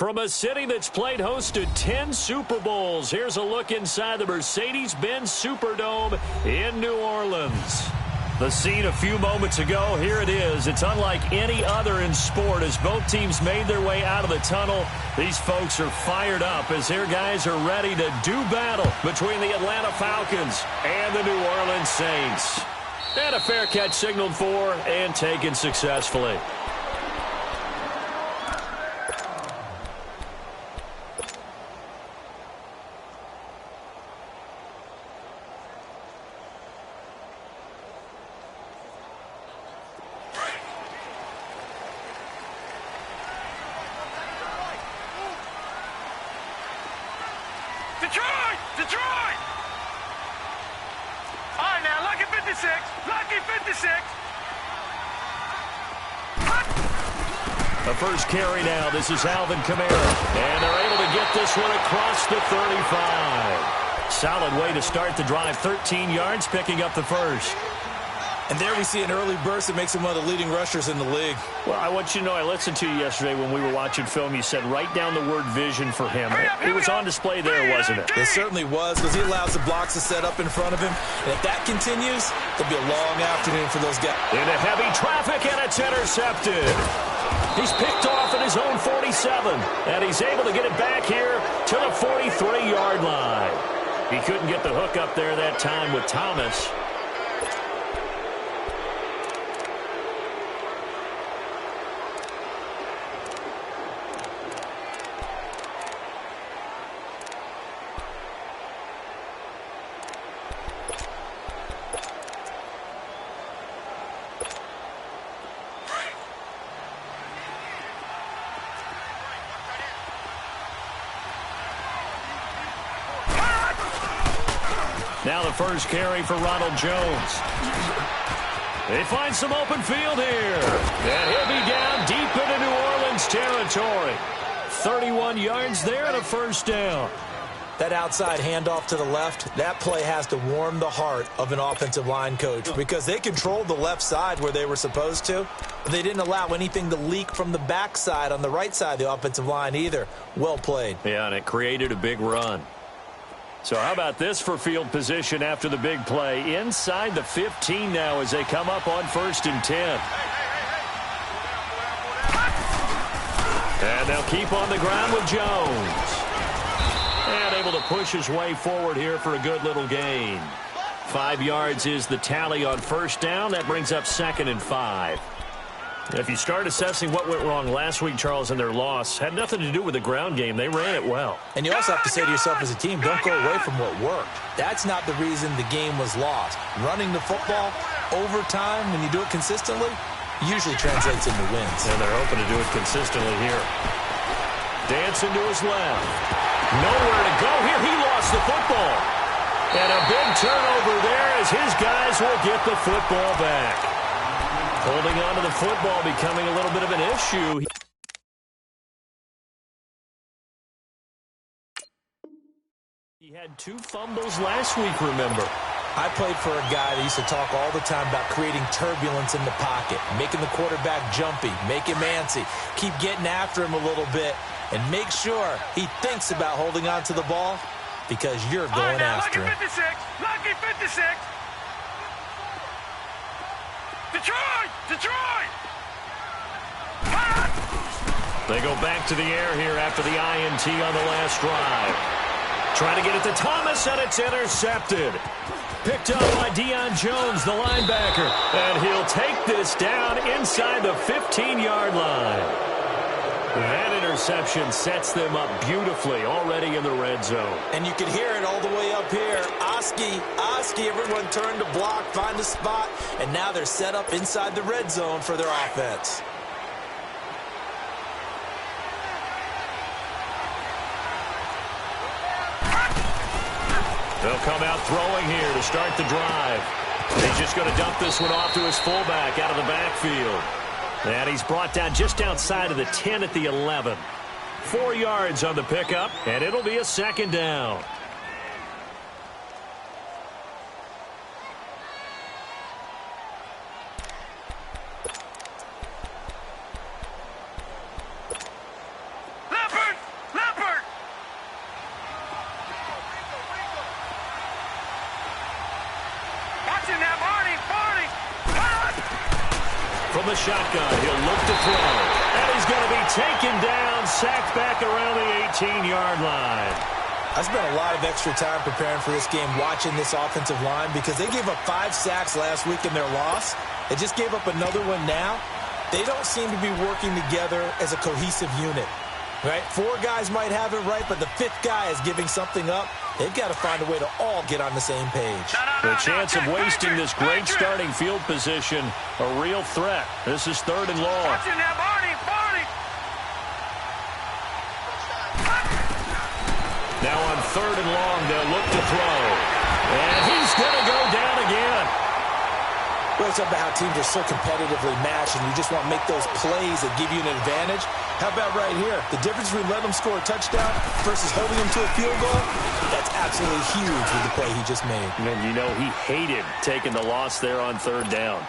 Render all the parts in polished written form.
From a city that's played host to 10 Super Bowls, here's a look inside the Mercedes-Benz Superdome in New Orleans. The scene a few moments ago, here it is. It's unlike any other in sport as both teams made their way out of the tunnel. These folks are fired up as their guys are ready to do battle between the Atlanta Falcons and the New Orleans Saints. And a fair catch signaled for and taken successfully. Detroit! All right, now, lucky 56. Lucky 56. The first carry now. This is Alvin Kamara. And they're able to get this one across the 35. Solid way to start the drive. 13 yards, picking up the first. And there we see an early burst that makes him one of the leading rushers in the league. Well, I want you to know, I listened to you yesterday when we were watching film. You said write down the word vision for him. It was on display there, wasn't it? It certainly was, because he allows the blocks to set up in front of him. And if that continues, it'll be a long afternoon for those guys. Into heavy traffic, and it's intercepted. He's picked off at his own 47, and he's able to get it back here to the 43-yard line. He couldn't get the hook up there that time with Thomas. Now the first carry for Ronald Jones. They find some open field here. And he'll be down deep into New Orleans territory. 31 yards there and a first down. That outside handoff to the left, that play has to warm the heart of an offensive line coach because they controlled the left side where they were supposed to. But they didn't allow anything to leak from the backside on the right side of the offensive line either. Well played. Yeah, and it created a big run. So how about this for field position after the big play? Inside the 15 now as they come up on 1st and 10. And they'll keep on the ground with Jones. And able to push his way forward here for a good little gain. 5 yards is the tally on first down. That brings up 2nd and 5. If you start assessing what went wrong last week, Charles, in their loss, had nothing to do with the ground game. They ran it well. And you also have to say to yourself as a team, don't go away from what worked. That's not the reason the game was lost. Running the football over time, when you do it consistently, usually translates into wins. And they're hoping to do it consistently here. Dancing to his left. Nowhere to go here. He lost the football. And a big turnover there as his guys will get the football back. Holding on to the football becoming a little bit of an issue. He had 2 fumbles last week, remember. I played for a guy that used to talk all the time about creating turbulence in the pocket, making the quarterback jumpy, make him antsy, keep getting after him a little bit, and make sure he thinks about holding on to the ball because you're going after him. Lucky 56! Lucky 56! Detroit! Detroit! They go back to the air here after the INT on the last drive. Trying to get it to Thomas, and it's intercepted. Picked up by Deion Jones, the linebacker. And he'll take this down inside the 15-yard line. That interception sets them up beautifully already in the red zone. And you can hear it all the way up here. Oski, everyone turned to block, find a spot, and now they're set up inside the red zone for their offense. They'll come out throwing here to start the drive. He's just going to dump this one off to his fullback out of the backfield. And he's brought down just outside of the 10 at the 11. 4 yards on the pickup, and it'll be a 2nd down. from the shotgun. He'll look to throw. And he's going to be taken down, sacked back around the 18-yard line. I spent a lot of extra time preparing for this game watching this offensive line because they gave up 5 sacks last week in their loss. They just gave up another one now. They don't seem to be working together as a cohesive unit. Right? 4 guys might have it right, but the 5th guy is giving something up. They've got to find a way to all get on the same page. The chance of wasting this great starting field position, a real threat. This is 3rd and long. Now on 3rd and long, they'll look to throw. And he's going to go down again. Well, it's about how teams are so competitively matched, and you just want to make those plays that give you an advantage. How about right here? The difference between letting them score a touchdown versus holding them to a field goal, that's absolutely huge with the play he just made. And you know he hated taking the loss there on 3rd down.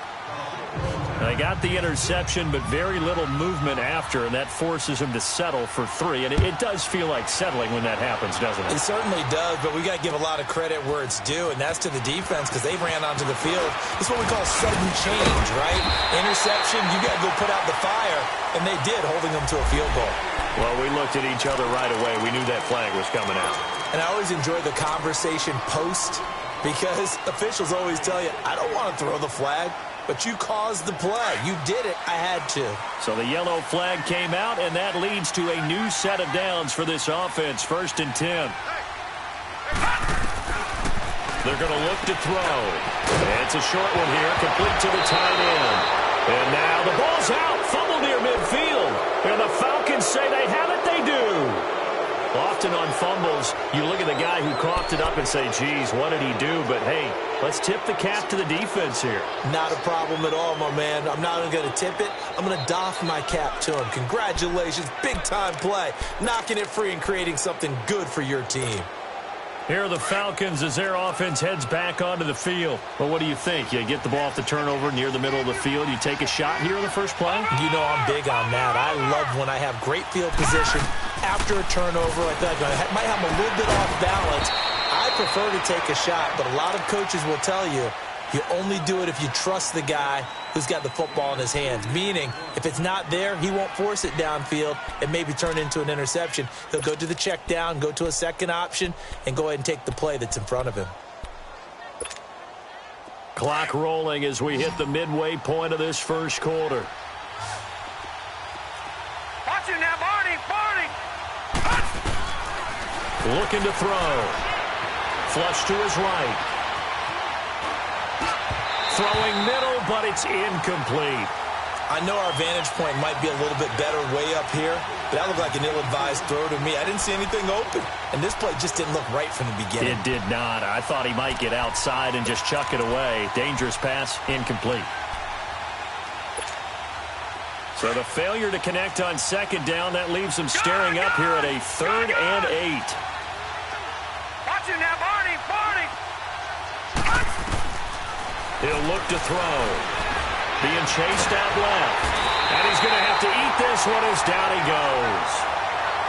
They got the interception, but very little movement after, and that forces him to settle for 3. And it does feel like settling when that happens, doesn't it? It certainly does, but we got to give a lot of credit where it's due, and that's to the defense because they ran onto the field. It's what we call sudden change, right? Interception, you got to go put out the fire, and they did, holding them to a field goal. Well, we looked at each other right away. We knew that flag was coming out. And I always enjoy the conversation post because officials always tell you, I don't want to throw the flag. But you caused the play. You did it. I had to. So the yellow flag came out, and that leads to a new set of downs for this offense. 1st and 10. They're going to look to throw. It's a short one here, complete to the tight end. And now the ball's out, fumble near midfield. And the Falcons say they have it, they do. Often on fumbles, you look at the guy who coughed it up and say, geez, what did he do? But, hey, let's tip the cap to the defense here. Not a problem at all, my man. I'm not even going to tip it. I'm going to doff my cap to him. Congratulations. Big-time play. Knocking it free and creating something good for your team. Here are the Falcons as their offense heads back onto the field. Well, what do you think? You get the ball off the turnover near the middle of the field. You take a shot here in the first play? You know I'm big on that. I love when I have great field position after a turnover. I thought I might have a little bit off balance. I prefer to take a shot, but a lot of coaches will tell you, you only do it if you trust the guy who's got the football in his hands. Meaning, if it's not there, he won't force it downfield and maybe turn into an interception. He'll go to the check down, go to a second option, and go ahead and take the play that's in front of him. Clock rolling as we hit the midway point of this first quarter. Watch it now, Barney! Looking to throw. Flush to his right. Throwing middle, but it's incomplete. I know our vantage point might be a little bit better way up here, but that looked like an ill-advised throw to me. I didn't see anything open, and this play just didn't look right from the beginning. It did not. I thought he might get outside and just chuck it away. Dangerous pass, incomplete. So the failure to connect on 2nd down, that leaves him staring up here at a 3rd and 8. Watch it now, Barney! He'll look to throw. Being chased out left. And he's going to have to eat this one as down he goes.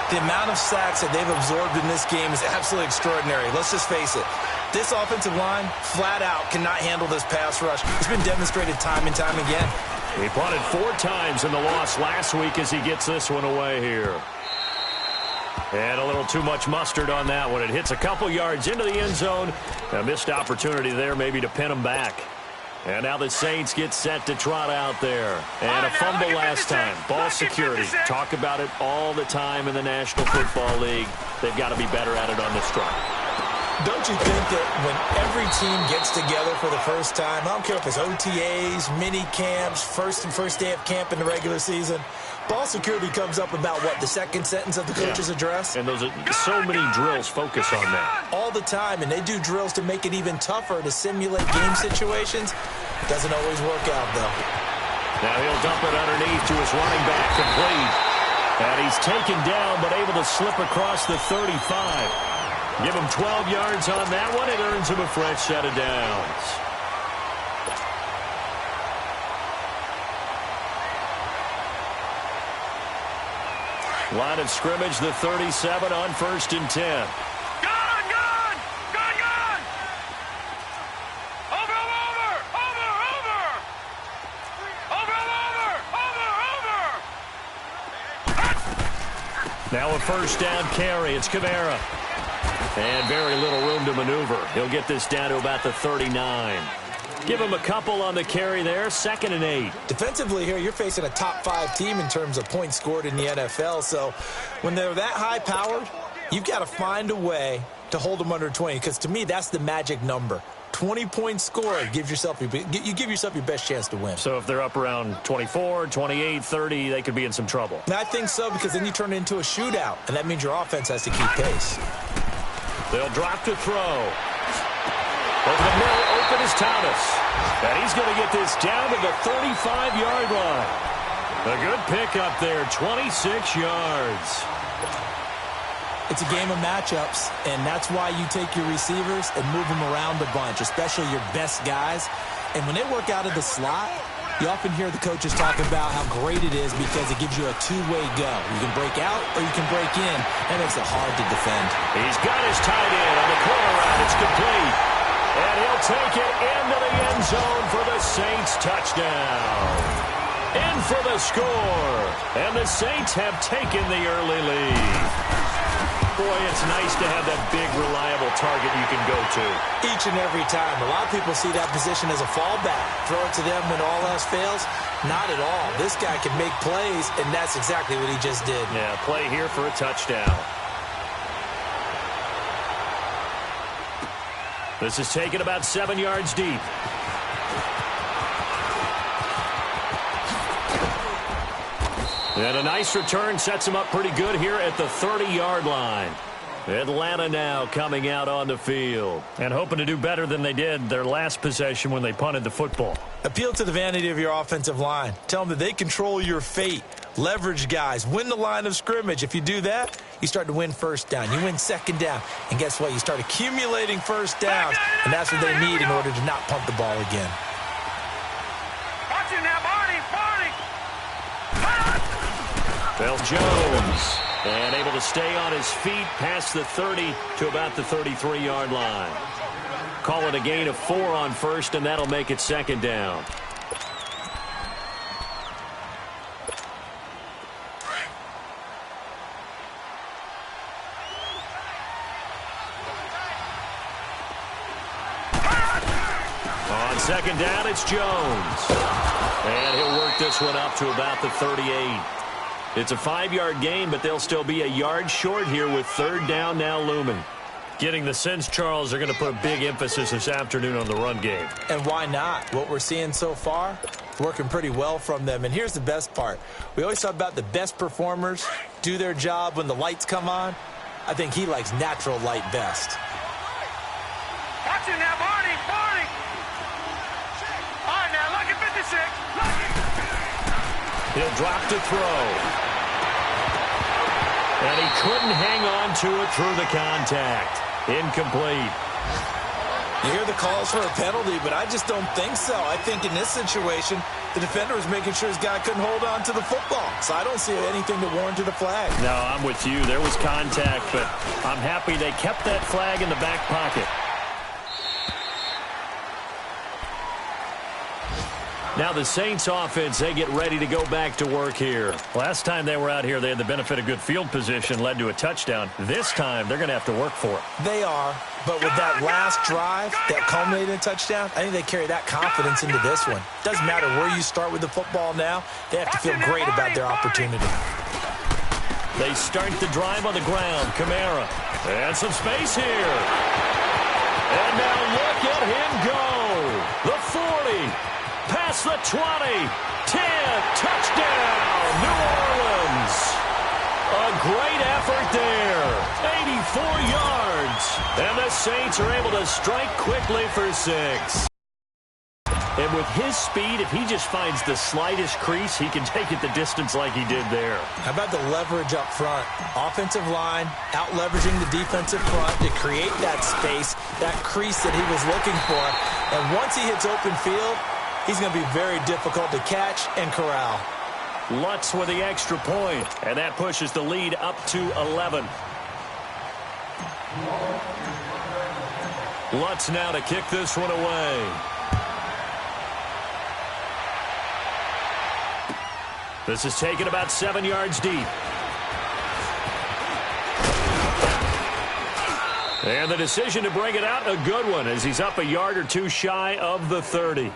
The amount of sacks that they've absorbed in this game is absolutely extraordinary. Let's just face it. This offensive line, flat out, cannot handle this pass rush. It's been demonstrated time and time again. He punted 4 times in the loss last week as he gets this one away here. And a little too much mustard on that one. It hits a couple yards into the end zone. A missed opportunity there maybe to pin him back. And now the Saints get set to trot out there. And a fumble last time. Ball security. Talk about it all the time in the National Football League. They've got to be better at it on this drive. Don't you think that when every team gets together for the first time, I don't care if it's OTAs, mini camps, first day of camp in the regular season, ball security comes up about, what, the second sentence of the coach's address? And those are so many drills focus on that. All the time, and they do drills to make it even tougher to simulate game situations. Doesn't always work out, though. Now he'll dump it underneath to his running back, complete. And he's taken down, but able to slip across the 35. Give him 12 yards on that one. It earns him a fresh set of downs. Line of scrimmage, the 37 on 1st and 10. Gone! Over! Now a first down carry. It's Kamara. And very little room to maneuver. He'll get this down to about the 39. Give him a couple on the carry there. 2nd and 8. Defensively here, you're facing a top 5 team in terms of points scored in the NFL. So when they're that high-powered, you've got to find a way to hold them under 20. Because to me, that's the magic number. 20 points scored gives yourself you give yourself your best chance to win. So if they're up around 24, 28, 30, they could be in some trouble. I think so, because then you turn it into a shootout, and that means your offense has to keep pace. They'll drop to throw. Over the middle, open is Thomas. And he's going to get this down to the 35-yard line. A good pickup there, 26 yards. It's a game of matchups, and that's why you take your receivers and move them around a bunch, especially your best guys. And when they work out of the slot, you often hear the coaches talk about how great it is because it gives you a two-way go. You can break out or you can break in. That makes it hard to defend. He's got his tight end on the corner route. It's complete. And he'll take it into the end zone for the Saints touchdown. In for the score. And the Saints have taken the early lead. Boy, it's nice to have that big, reliable target you can go to. Each and every time. A lot of people see that position as a fallback. Throw it to them when all else fails. Not at all. This guy can make plays, and that's exactly what he just did. Yeah, play here for a touchdown. This is taken about 7 yards deep. And a nice return sets him up pretty good here at the 30-yard line. Atlanta now coming out on the field and hoping to do better than they did their last possession when they punted the football. Appeal to the vanity of your offensive line. Tell them that they control your fate. Leverage guys. Win the line of scrimmage. If you do that, you start to win first down. You win second down. And guess what? You start accumulating first downs. And that's what they need in order to not punt the ball again. Watch it now, Barney. Bell Jones, and able to stay on his feet past the 30 to about the 33-yard line. Call it a gain of 4 on first, and that'll make it second down. On second down, it's Jones. And he'll work this one up to about the 38. It's a 5-yard gain, but they'll still be a yard short here with third down now looming. Getting the sense, Charles, they're going to put a big emphasis this afternoon on the run game. And why not? What we're seeing so far, working pretty well from them. And here's the best part. We always talk about the best performers do their job when the lights come on. I think he likes natural light best. Watch it now, Barney. All right, now, look at 56. He'll drop to throw. And he couldn't hang on to it through the contact. Incomplete. You hear the calls for a penalty, but I just don't think so. I think in this situation, the defender was making sure his guy couldn't hold on to the football. So I don't see anything to warrant a flag. No, I'm with you. There was contact, but I'm happy they kept that flag in the back pocket. Now the Saints offense, they get ready to go back to work here. Last time they were out here, they had the benefit of good field position, led to a touchdown. This time, they're going to have to work for it. They are, but with that last drive that culminated in a touchdown, I think they carry that confidence into this one. Doesn't matter where you start with the football now, they have to feel great about their opportunity. They start the drive on the ground. Kamara. And some space here. And now look at him go. The 40. Past the 20, 10, touchdown, New Orleans. A great effort there, 84 yards. And the Saints are able to strike quickly for 6. And with his speed, if he just finds the slightest crease, he can take it the distance like he did there. How about the leverage up front? Offensive line, out-leveraging the defensive front to create that space, that crease that he was looking for. And once he hits open field, he's going to be very difficult to catch and corral. Lutz with the extra point, and that pushes the lead up to 11. Lutz now to kick this one away. This is taken about 7 yards deep. And the decision to bring it out, a good one, as he's up a yard or two shy of the 30.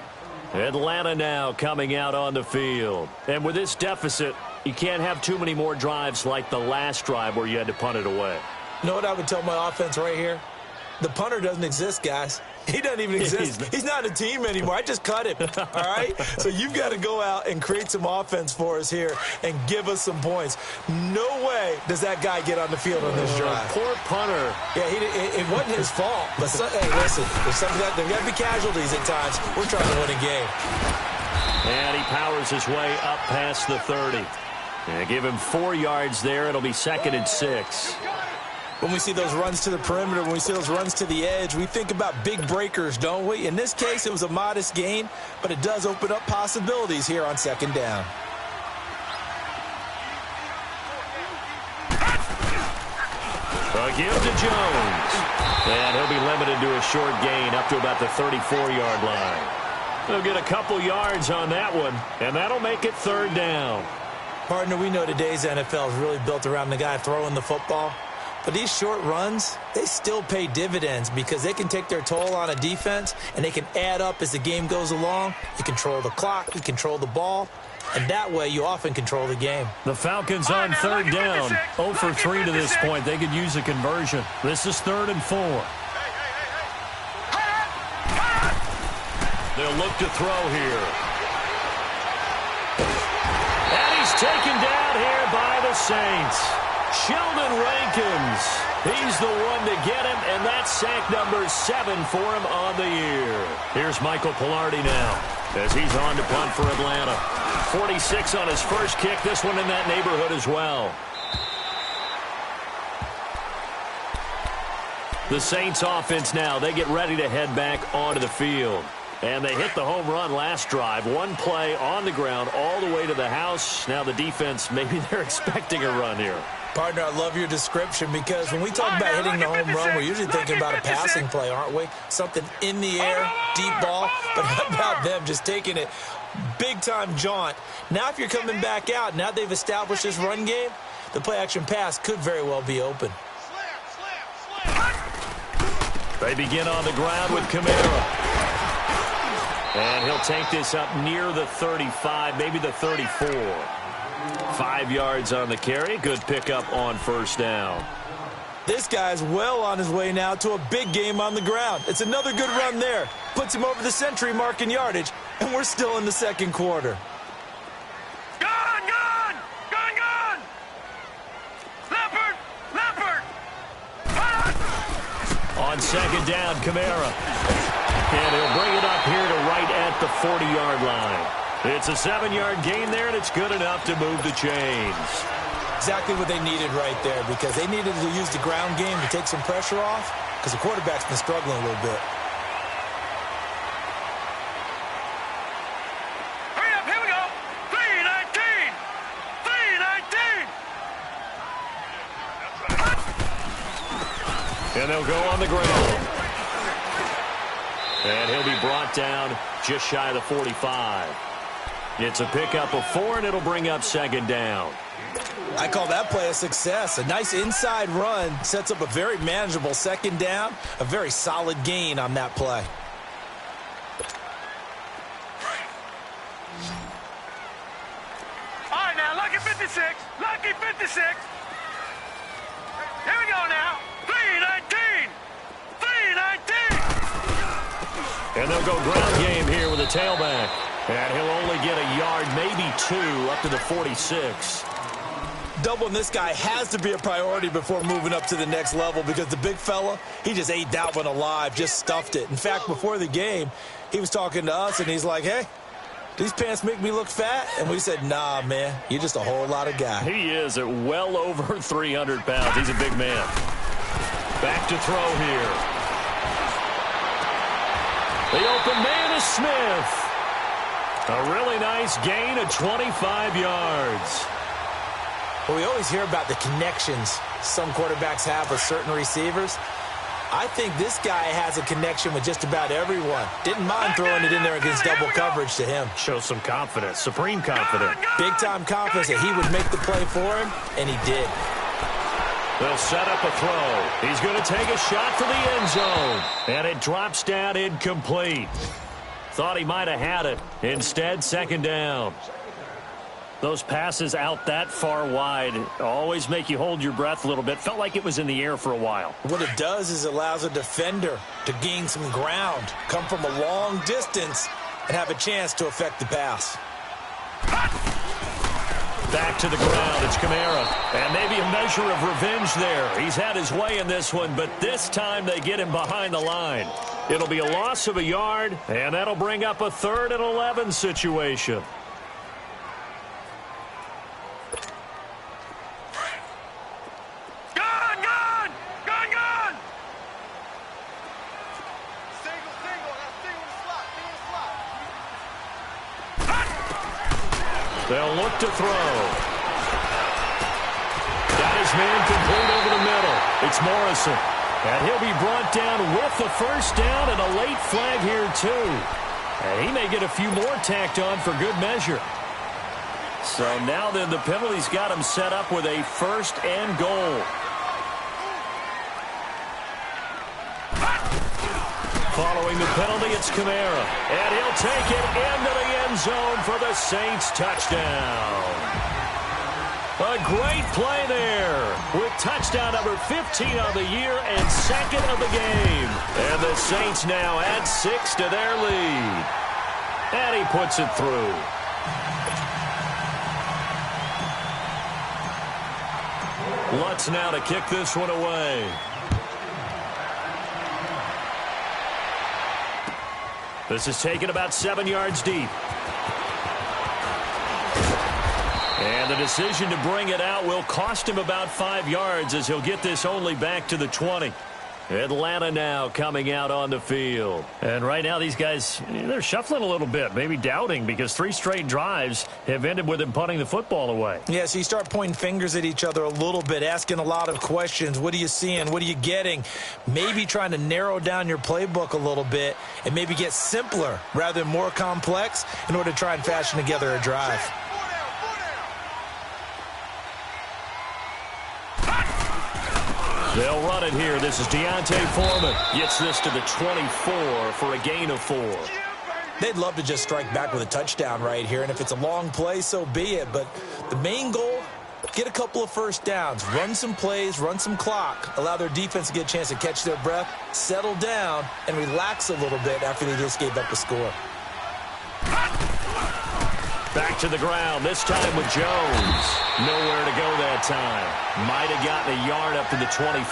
Atlanta now coming out on the field. And with this deficit, you can't have too many more drives like the last drive where you had to punt it away. You know what I would tell my offense right here? The punter doesn't exist, guys. He doesn't even exist. He's not a team anymore. I just cut him, all right? So you've got to go out and create some offense for us here and give us some points. No way does that guy get on the field on this drive. Poor punter. Yeah, it wasn't his fault. But, hey, listen, there's got to be casualties at times. We're trying to win a game. And he powers his way up past the 30. And give him 4 yards there. It'll be 2nd and 6. When we see those runs to the perimeter, when we see those runs to the edge, we think about big breakers, don't we? In this case, it was a modest gain, but it does open up possibilities here on 2nd down. A give to Jones. And he'll be limited to a short gain up to about the 34-yard line. He'll get a couple yards on that one, and that'll make it 3rd down. Partner, we know today's NFL is really built around the guy throwing the football. But these short runs, they still pay dividends because they can take their toll on a defense, and they can add up as the game goes along. You control the clock, you control the ball, and that way you often control the game. The Falcons on 3rd down. 0 for 3 to this point. They could use a conversion. This is 3rd and 4. They'll look to throw here. And he's taken down here by the Saints. Sheldon Rankins, he's the one to get him, and that's sack number 7 for him on the year. Here's Michael Pilardi now as he's on to punt for Atlanta. 46 on his first kick, this one in that neighborhood as well. The Saints offense now, they get ready to head back onto the field. And they hit the home run last drive. One play on the ground all the way to the house. Now the defense, maybe they're expecting a run here. Partner, I love your description because when we talk about hitting the home run, we're usually thinking about a passing play, aren't we? Something in the air, deep ball. But how about them just taking it big-time jaunt? Now if you're coming back out, now they've established this run game, the play-action pass could very well be open. They begin on the ground with Kamara. And he'll take this up near the 35, maybe the 34. 5 yards on the carry. Good pickup on 1st down. This guy's well on his way now to a big game on the ground. It's another good run there. Puts him over the century mark in yardage, and we're still in the 2nd quarter. Gone, gone! Gone, gone! Leopard! Leopard! On 2nd down, Kamara. And he'll bring it up here to right at the 40-yard line. It's a 7-yard gain there, and it's good enough to move the chains. Exactly what they needed right there because they needed to use the ground game to take some pressure off because the quarterback's been struggling a little bit. Hurry up, here we go! 3-19! 3-19! And they'll go on the ground. And he'll be brought down just shy of the 45. It's a pickup of 4, and it'll bring up 2nd down. I call that play a success. A nice inside run sets up a very manageable 2nd down. A very solid gain on that play. All right, now, lucky 56. Lucky 56. Here we go now. 3-19. 3-19. And they'll go ground game here with a tailback. And he'll only get a yard, maybe 2, up to the 46. Doubling this guy has to be a priority before moving up to the next level because the big fella, he just ate that one alive, just stuffed it. In fact, before the game, he was talking to us, and he's like, hey, these pants make me look fat? And we said, nah, man, you're just a whole lot of guy. He is at well over 300 pounds. He's a big man. Back to throw here. The open man is Smith. A really nice gain of 25 yards. Well, we always hear about the connections some quarterbacks have with certain receivers. I think this guy has a connection with just about everyone. Didn't mind throwing it in there against double coverage to him. Shows some confidence, supreme confidence. Big-time confidence that he would make the play for him, and he did. They'll set up a throw. He's going to take a shot for the end zone. And it drops down incomplete. Thought he might have had it. Instead, second down. Those passes out that far wide always make you hold your breath a little bit. Felt like it was in the air for a while. What it does is it allows a defender to gain some ground, come from a long distance, and have a chance to affect the pass. Back to the ground, it's Kamara. And maybe a measure of revenge there. He's had his way in this one, but this time they get him behind the line. It'll be a loss of a yard, and that'll bring up a 3rd and 11 situation. They'll look to throw. Got his man complete over the middle. It's Morrison. And he'll be brought down with the first down and a late flag here, too. And he may get a few more tacked on for good measure. So now then the penalty's got him set up with a 1st and goal. Following the penalty, it's Kamara. And he'll take it into the end zone for the Saints touchdown. A great play there with touchdown number 15 on the year and 2nd of the game. And the Saints now add 6 to their lead. And he puts it through. Lutz now to kick this one away. This is taken about 7 yards deep. And the decision to bring it out will cost him about 5 yards as he'll get this only back to the 20. Atlanta now coming out on the field. And right now these guys, they're shuffling a little bit, maybe doubting because 3 straight drives have ended with him punting the football away. Yeah, so you start pointing fingers at each other a little bit, asking a lot of questions. What are you seeing? What are you getting? Maybe trying to narrow down your playbook a little bit and maybe get simpler rather than more complex in order to try and fashion together a drive. They'll run it here. This is D'Onta Foreman. Gets this to the 24 for a gain of 4. They'd love to just strike back with a touchdown right here, and if it's a long play, so be it. But the main goal, get a couple of first downs, run some plays, run some clock, allow their defense to get a chance to catch their breath, settle down, and relax a little bit after they just gave up a score. Back to the ground, this time with Jones. Nowhere to go that time. Might have gotten a yard up to the 25.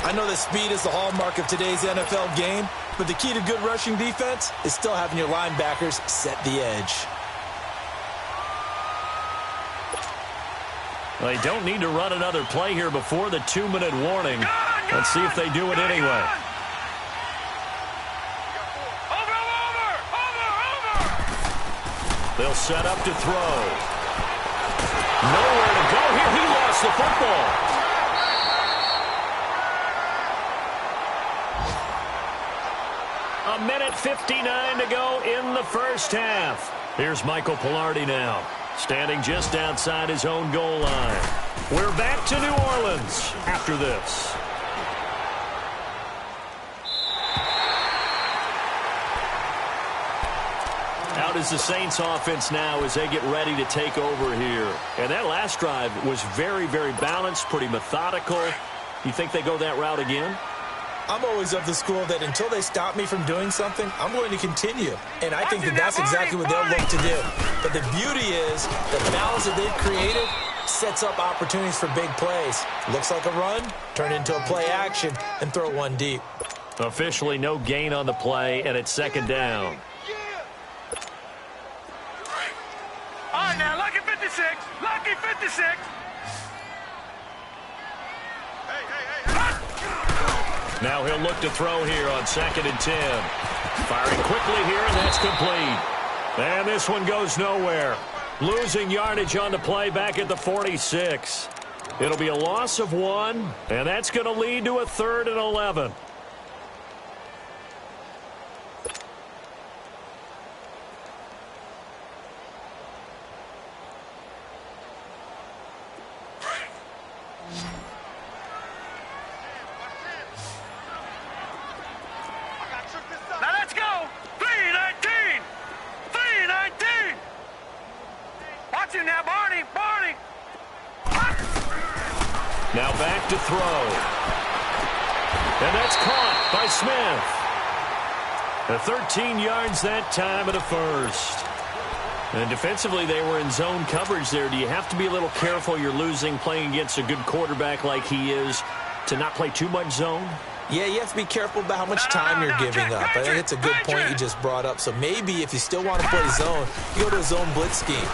I know that speed is the hallmark of today's NFL game, but the key to good rushing defense is still having your linebackers set the edge. They don't need to run another play here before the 2-minute warning. Let's see if they do it anyway. They'll set up to throw. Nowhere to go here. He lost the football. A minute 59 to go in the first half. Here's Michael Palardy now, standing just outside his own goal line. We're back to New Orleans after this. Out is the Saints offense now as they get ready to take over here. And that last drive was very, very balanced, pretty methodical. You think they go that route again? I'm always of the school that until they stop me from doing something, I'm going to continue. And I think that that's exactly what they'll look to do. But the beauty is the balance that they've created sets up opportunities for big plays. Looks like a run, turn into a play action, and throw one deep. Officially no gain on the play, and it's second down. All right, now, lucky 56. Lucky 56. Now he'll look to throw here on 2nd and 10. Firing quickly here, and that's complete. And this one goes nowhere. Losing yardage on the play back at the 46. It'll be a loss of 1, and that's going to lead to a 3rd and 11. back to throw. And that's caught by Smith. 13 yards that time and a first. And defensively, they were in zone coverage there. Do you have to be a little careful? You're losing playing against a good quarterback like he is to not play too much zone? Yeah, you have to be careful about how much time you're giving up. I think it's a good point you just brought up. So maybe if you still want to play zone, you go to a zone blitz scheme,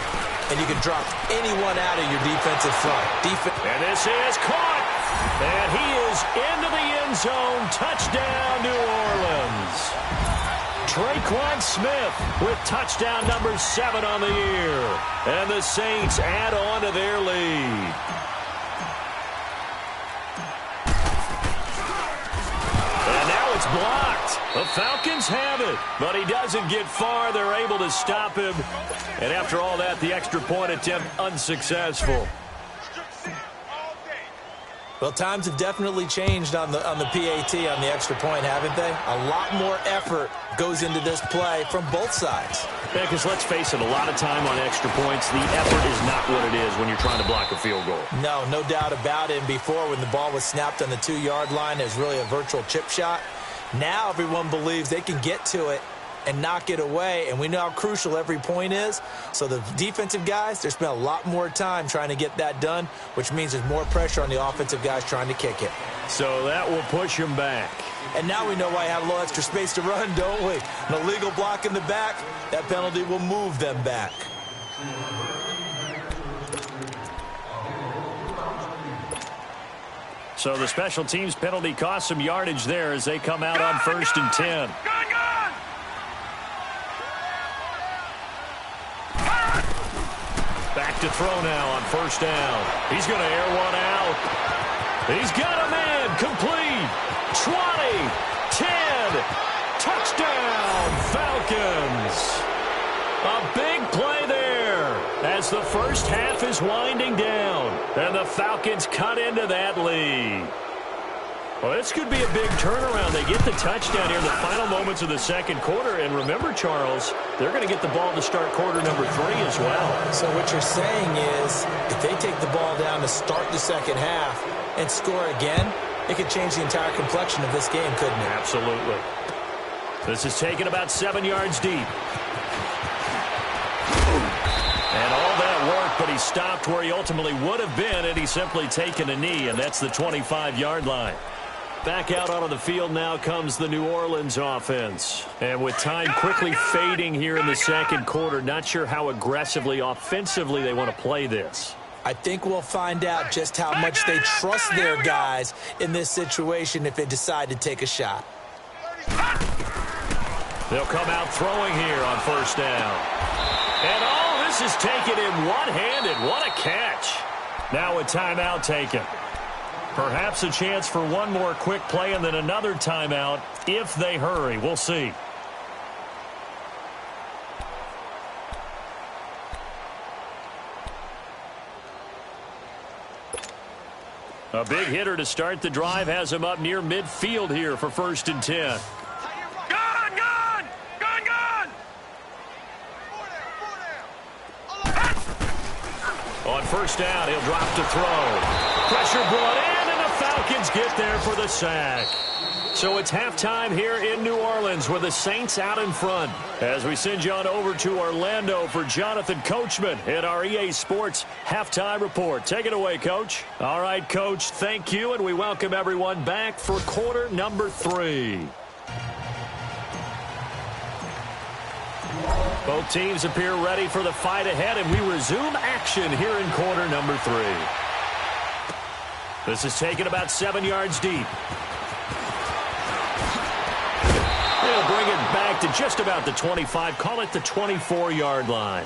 and you can drop anyone out of your defensive front. And this is caught. And he is into the end zone. Touchdown, New Orleans. Tre'Quan Smith with touchdown number 7 on the year. And the Saints add on to their lead. And now it's blocked. The Falcons have it, but he doesn't get far. They're able to stop him. And after all that, the extra point attempt unsuccessful. Well, times have definitely changed on the PAT, on the extra point, haven't they? A lot more effort goes into this play from both sides. Yeah, because let's face it, a lot of time on extra points, the effort is not what it is when you're trying to block a field goal. No doubt about it. And before, when the ball was snapped on the 2-yard line, it was really a virtual chip shot. Now everyone believes they can get to it and knock it away, and we know how crucial every point is. So the defensive guys, they spent a lot more time trying to get that done, which means there's more pressure on the offensive guys trying to kick it. So that will push him back. And now we know why I have a little extra space to run, don't we? An illegal block in the back, that penalty will move them back. So the special teams penalty cost some yardage there as they come out on 1st and 10. Back to throw now on 1st down. He's going to air one out. He's got a man. Complete. 20. 10. Touchdown, Falcons. A big play there as the first half is winding down. And the Falcons cut into that lead. Well, this could be a big turnaround. They get the touchdown here in the final moments of the second quarter. And remember, Charles, they're going to get the ball to start quarter number 3 as well. So what you're saying is if they take the ball down to start the second half and score again, it could change the entire complexion of this game, couldn't it? Absolutely. This is taken about 7 yards deep. And all that work, but he stopped where he ultimately would have been had he simply taken a knee, and that's the 25-yard line. Back out onto the field now comes the New Orleans offense. And with time quickly fading here in the second quarter, not sure how aggressively, offensively they want to play this. I think we'll find out just how much they trust their guys in this situation if they decide to take a shot. They'll come out throwing here on 1st down. And all this is taken in one-handed. What a catch. Now a timeout taken. Perhaps a chance for one more quick play and then another timeout if they hurry. We'll see. A big hitter to start the drive has him up near midfield here for 1st and 10. On 1st down, he'll drop to throw. Pressure brought in, and the Falcons get there for the sack. So it's halftime here in New Orleans with the Saints out in front. As we send you on over to Orlando for Jonathan Coachman in our EA Sports Halftime Report. Take it away, Coach. All right, Coach, thank you, and we welcome everyone back for quarter number 3. Both teams appear ready for the fight ahead, and we resume action here in quarter number 3. This is taken about 7 yards deep. They'll bring it back to just about the 25, call it the 24-yard line.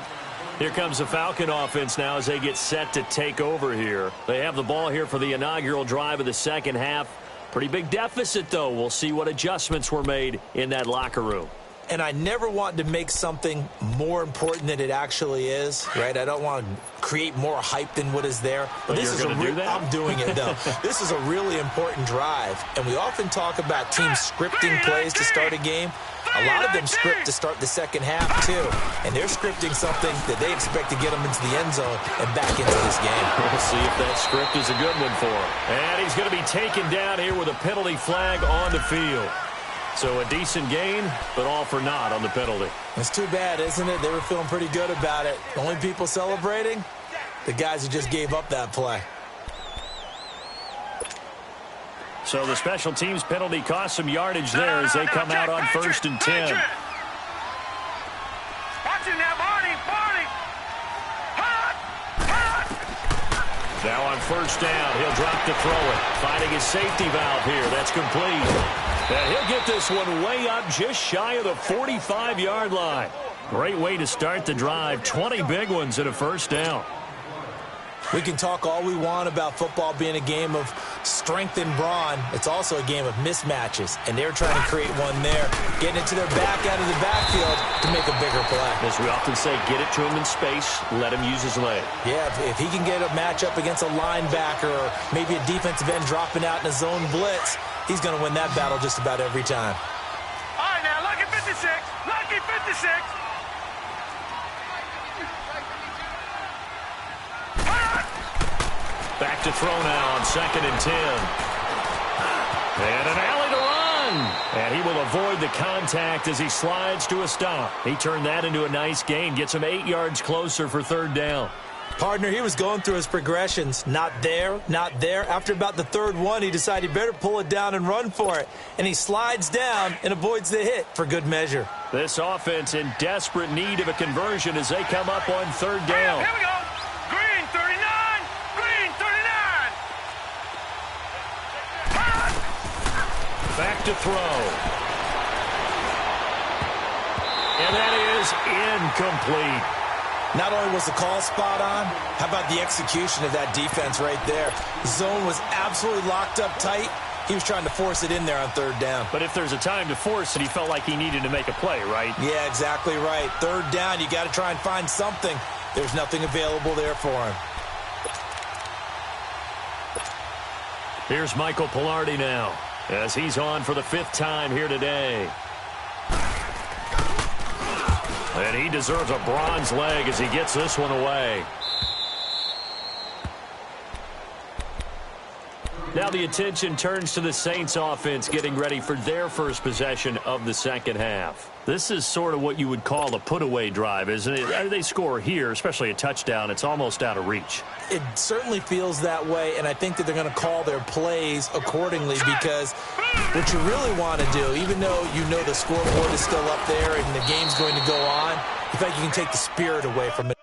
Here comes the Falcon offense now as they get set to take over here. They have the ball here for the inaugural drive of the second half. Pretty big deficit, though. We'll see what adjustments were made in that locker room. and I never want to make something more important than it actually is, right? I don't want to create more hype than what is there. But this is I'm doing it, though. This is a really important drive, and we often talk about teams scripting plays to start a game. A lot of them script to start the second half, too. And they're scripting something that they expect to get them into the end zone and back into this game. We'll see if that script is a good one for him. And he's going to be taken down here with a penalty flag on the field. So a decent gain, but all for naught on the penalty. It's too bad, isn't it? They were feeling pretty good about it. The only people celebrating, the guys who just gave up that play. So the special teams penalty cost some yardage there as they come out on 1st and 10. Watch it now, Barney. Now on 1st down, he'll drop to throw it. Finding his safety valve here. That's complete. And he'll get this one way up just shy of the 45-yard line. Great way to start the drive. 20 big ones at a 1st down. We can talk all we want about football being a game of strength and brawn. It's also a game of mismatches, and they're trying to create one there, getting it to their back out of the backfield to make a bigger play. As we often say, get it to him in space, let him use his leg. Yeah, if he can get a matchup against a linebacker or maybe a defensive end dropping out in a zone blitz, he's going to win that battle just about every time. All right, now, lucky 56. Lucky 56. Back to throw now on 2nd and 10. And an alley to run. And he will avoid the contact as he slides to a stop. He turned that into a nice gain. Gets him 8 yards closer for 3rd down. Partner, he was going through his progressions. Not there, not there. After about the 3rd one, he decided he better pull it down and run for it. And he slides down and avoids the hit for good measure. This offense in desperate need of a conversion as they come up on 3rd down. Here we go. Green 39. Green 39. Back to throw. And that is incomplete. Not only was the call spot on, how about the execution of that defense right there? The zone was absolutely locked up tight. He was trying to force it in there on 3rd down. But if there's a time to force it, he felt like he needed to make a play, right? Yeah, exactly right. 3rd down, you got to try and find something. There's nothing available there for him. Here's Michael Palardy now as he's on for the 5th time here today. And he deserves a bronze leg as he gets this one away. Now the attention turns to the Saints offense getting ready for their first possession of the second half. This is sort of what you would call a put-away drive, isn't it? They score here, especially a touchdown. It's almost out of reach. It certainly feels that way, and I think that they're going to call their plays accordingly because what you really want to do, even though you know the scoreboard is still up there and the game's going to go on, in fact, you can take the spirit away from it.